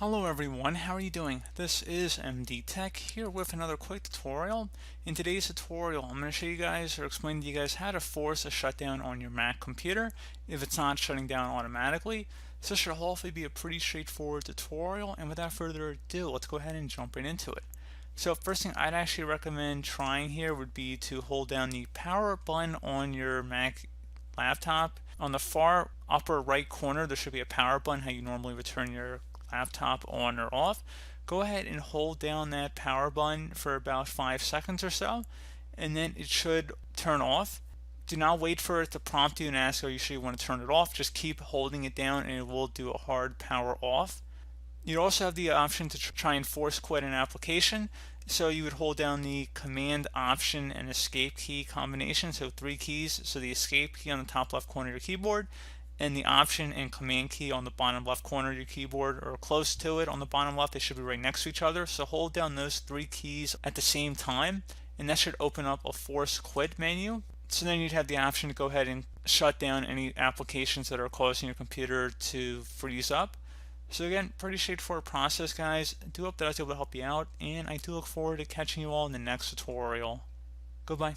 Hello everyone, how are you doing? This is MD Tech here with another quick tutorial. In today's tutorial, I'm going to show you guys or explain to you guys how to force a shutdown on your Mac computer if it's not shutting down automatically. So this should hopefully be a pretty straightforward tutorial, and without further ado, let's go ahead and jump right into it. So first thing I'd actually recommend trying here would be to hold down the power button on your Mac laptop. On the far upper right corner there should be a power button, how you normally would turn your laptop on or off. Go ahead and hold down that power button for about 5 seconds or so, and then it should turn off. Do not wait for it to prompt you and ask, are you sure you want to turn it off? Just keep holding it down and it will do a hard power off. You also have the option to try and force quit an application. So you would hold down the Command, Option, and Escape key combination, so 3 keys. So the Escape key on the top left corner of your keyboard, and the Option and Command key on the bottom left corner of your keyboard, or close to it on the bottom left. They should be right next to each other. So hold down those 3 keys at the same time, and that should open up a Force Quit menu. So then you'd have the option to go ahead and shut down any applications that are causing your computer to freeze up. So again, pretty straightforward process, guys. I do hope that I was able to help you out, and I do look forward to catching you all in the next tutorial. Goodbye.